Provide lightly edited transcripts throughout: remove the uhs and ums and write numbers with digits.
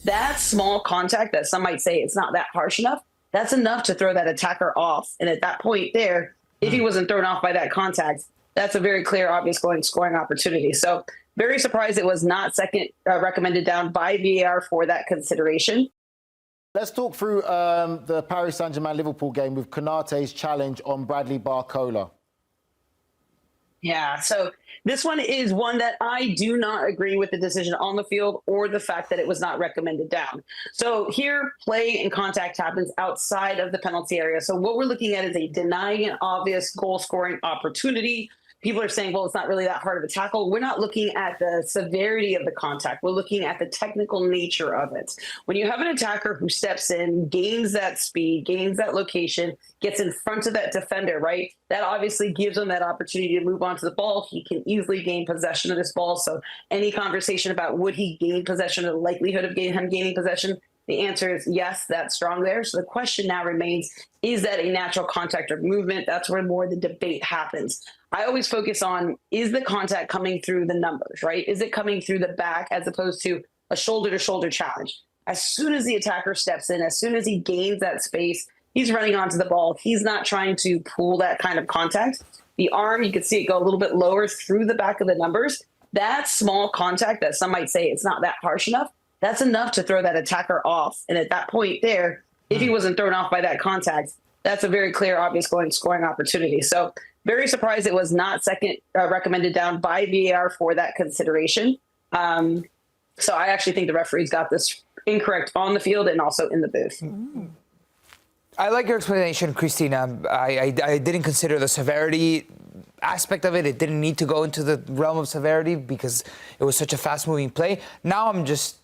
that small contact that some might say it's not that harsh enough, that's enough to throw that attacker off. And at that point there, if he wasn't thrown off by that contact, that's a very clear, obvious scoring opportunity. So very surprised it was not second recommended down by VAR for that consideration. Let's talk through the Paris Saint-Germain-Liverpool game with Konate's challenge on Bradley Barcola. Yeah, so this one is one that I do not agree with the decision on the field or the fact that it was not recommended down. So here, play and contact happens outside of the penalty area. So what we're looking at is a denying an obvious goal-scoring opportunity. People are saying, well, it's not really that hard of a tackle. We're not looking at the severity of the contact. We're looking at the technical nature of it. When you have an attacker who steps in, gains that speed, gains that location, gets in front of that defender, right? That obviously gives him that opportunity to move on to the ball. He can easily gain possession of this ball. So any conversation about would he gain possession or the likelihood of him gaining possession, the answer is yes, that's strong there. So the question now remains, is that a natural contact or movement? That's where more of the debate happens. I always focus on, is the contact coming through the numbers, right? Is it coming through the back as opposed to a shoulder-to-shoulder challenge? As soon as the attacker steps in, as soon as he gains that space, he's running onto the ball. He's not trying to pull that kind of contact. The arm, you can see it go a little bit lower through the back of the numbers. That small contact that some might say it's not that harsh enough, that's enough to throw that attacker off. And at that point there, if he wasn't thrown off by that contact, that's a very clear, obvious scoring opportunity. So very surprised it was not second recommended down by VAR for that consideration. So I actually think the referees got this incorrect on the field and also in the booth. I like your explanation, Christina. I didn't consider the severity aspect of it. It didn't need to go into the realm of severity because it was such a fast-moving play. Now I'm just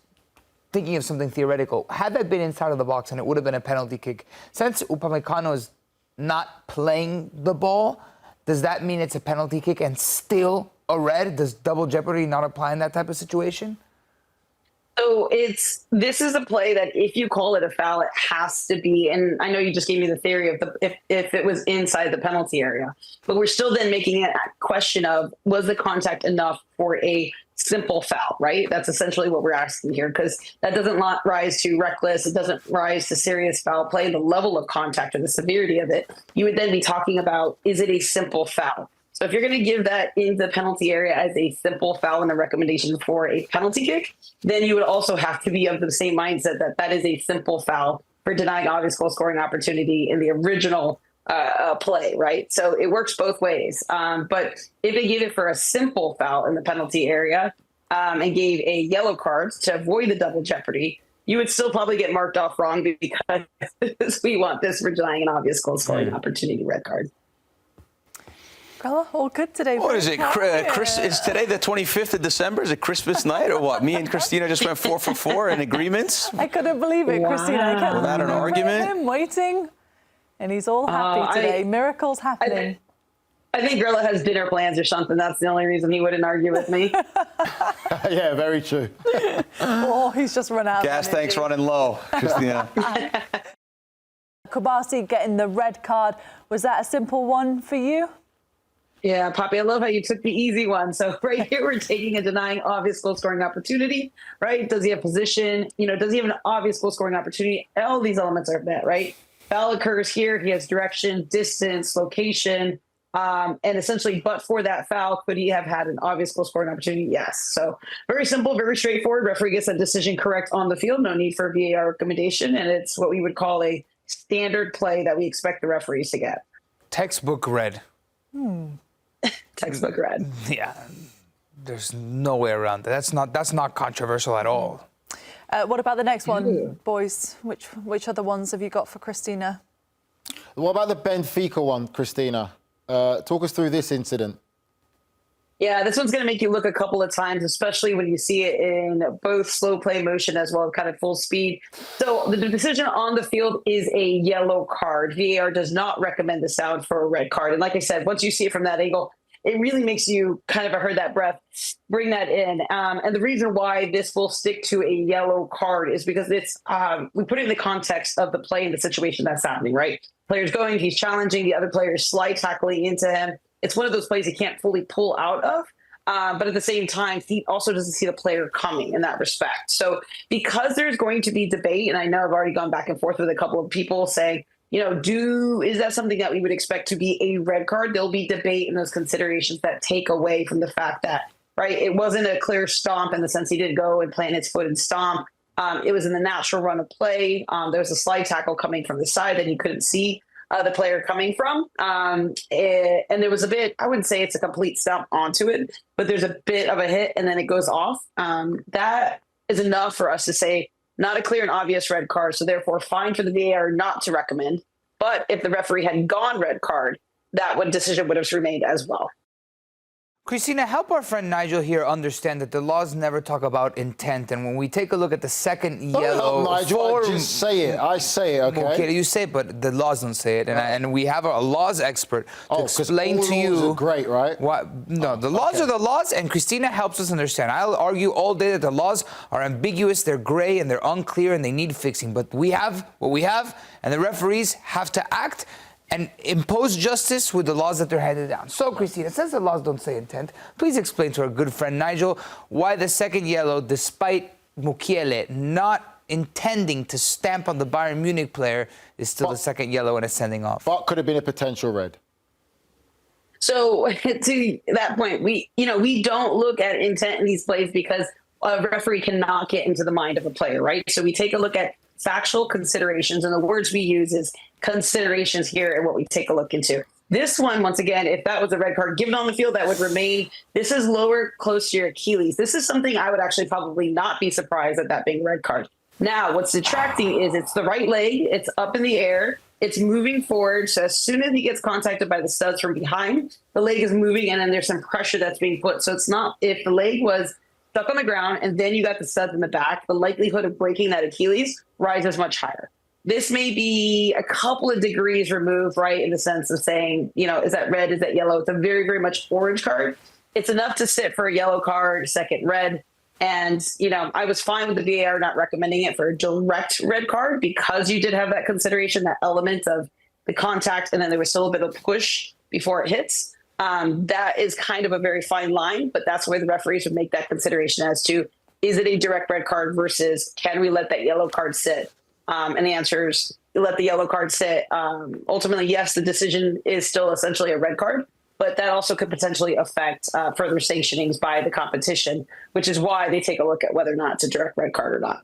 thinking of something theoretical. Had that been inside of the box and it would have been a penalty kick, since Upamecano is not playing the ball, does that mean it's a penalty kick and still a red? Does double jeopardy not apply in that type of situation? So this is a play that if you call it a foul, it has to be, and I know you just gave me the theory of if it was inside the penalty area, but we're still then making a question of, was the contact enough for a simple foul, right? That's essentially what we're asking here, because that doesn't rise to reckless. It doesn't rise to serious foul play. The level of contact or the severity of it, you would then be talking about, is it a simple foul? So if you're going to give that in the penalty area as a simple foul and a recommendation for a penalty kick, then you would also have to be of the same mindset that that is a simple foul for denying obvious goal scoring opportunity in the original play, right? So it works both ways. But if they gave it for a simple foul in the penalty area and gave a yellow card to avoid the double jeopardy, you would still probably get marked off wrong because we want this for denying an obvious goal scoring opportunity red card. All good today. What is it? Is today the 25th of December? Is it Christmas night or what? Me and Christina just went 4 for 4 in agreements. I couldn't believe it, Christina. I kept without an argument. Him waiting, and he's all happy today. Miracles happening. I think Grilla has dinner plans or something. That's the only reason he wouldn't argue with me. Yeah, very true. Oh, he's just run out. Gas tank's running low, Christina. Cubarsí getting the red card. Was that a simple one for you? Yeah, Poppy, I love how you took the easy one. So right here, we're taking a denying obvious goal scoring opportunity, right? Does he have position? Does he have an obvious goal scoring opportunity? All these elements are met, right? Foul occurs here. He has direction, distance, location, and essentially, but for that foul, could he have had an obvious goal scoring opportunity? Yes. So very simple, very straightforward. Referee gets a decision correct on the field. No need for VAR recommendation. And it's what we would call a standard play that we expect the referees to get. Textbook red. Textbook red. Yeah, there's no way around that. That's not controversial at all. What about the next one, boys? Which other ones have you got for Christina? What about the Benfica one, Christina? Talk us through this incident. Yeah, this one's going to make you look a couple of times, especially when you see it in both slow play motion as well as kind of full speed. So the decision on the field is a yellow card. VAR does not recommend the sound for a red card. And like I said, once you see it from that angle, it really makes you kind of heard that breath, bring that in. And the reason why this will stick to a yellow card is because it's we put it in the context of the play and the situation that's happening, right? Player's going, he's challenging, the other player is slide tackling into him. It's one of those plays he can't fully pull out of. But at the same time, he also doesn't see the player coming in that respect. So because there's going to be debate, and I know I've already gone back and forth with a couple of people saying, is that something that we would expect to be a red card? There'll be debate in those considerations that take away from the fact that, right, it wasn't a clear stomp in the sense he did go and plant his foot and stomp. It was in the natural run of play. There was a slide tackle coming from the side that he couldn't see the player coming from. And there was a bit, I wouldn't say it's a complete stomp onto it, but there's a bit of a hit and then it goes off. That is enough for us to say, not a clear and obvious red card, so therefore fine for the VAR not to recommend. But if the referee had gone red card, that decision would have remained as well. Christina, help our friend Nigel here understand that the laws never talk about intent. And when we take a look at the second yellow... Nigel, I just say it. I say it, okay? Okay, you say it, but the laws don't say it. And we have a laws expert to explain to you... laws are great, right? The laws are the laws, and Christina helps us understand. I'll argue all day that the laws are ambiguous, they're gray, and they're unclear, and they need fixing. But we have what we have, and the referees have to act and impose justice with the laws that they're handed down. So, Christina, since the laws don't say intent, please explain to our good friend Nigel why the second yellow, despite Mukiele not intending to stamp on the Bayern Munich player, is still the second yellow and is sending off. But could have been a potential red. So to that point, we don't look at intent in these plays because a referee cannot get into the mind of a player, right? So we take a look at factual considerations, and the words we use is considerations here and what we take a look into. This one, once again, if that was a red card given on the field, that would remain. This is lower, close to your Achilles. This is something I would actually probably not be surprised at that being a red card. Now, what's detracting is it's the right leg, it's up in the air, it's moving forward. So as soon as he gets contacted by the studs from behind, the leg is moving, and then there's some pressure that's being put. So it's not, if the leg was stuck on the ground and then you got the studs in the back, the likelihood of breaking that Achilles rises much higher. This may be a couple of degrees removed, right, in the sense of saying, is that red, is that yellow? It's a very, very much orange card. It's enough to sit for a yellow card, second red. And, I was fine with the VAR not recommending it for a direct red card because you did have that consideration, that element of the contact, and then there was still a bit of push before it hits. That is kind of a very fine line, but that's where the referees would make that consideration as to, is it a direct red card versus can we let that yellow card sit? And the answer is let the yellow card sit. Ultimately, yes, the decision is still essentially a red card, but that also could potentially affect further sanctionings by the competition, which is why they take a look at whether or not it's a direct red card or not.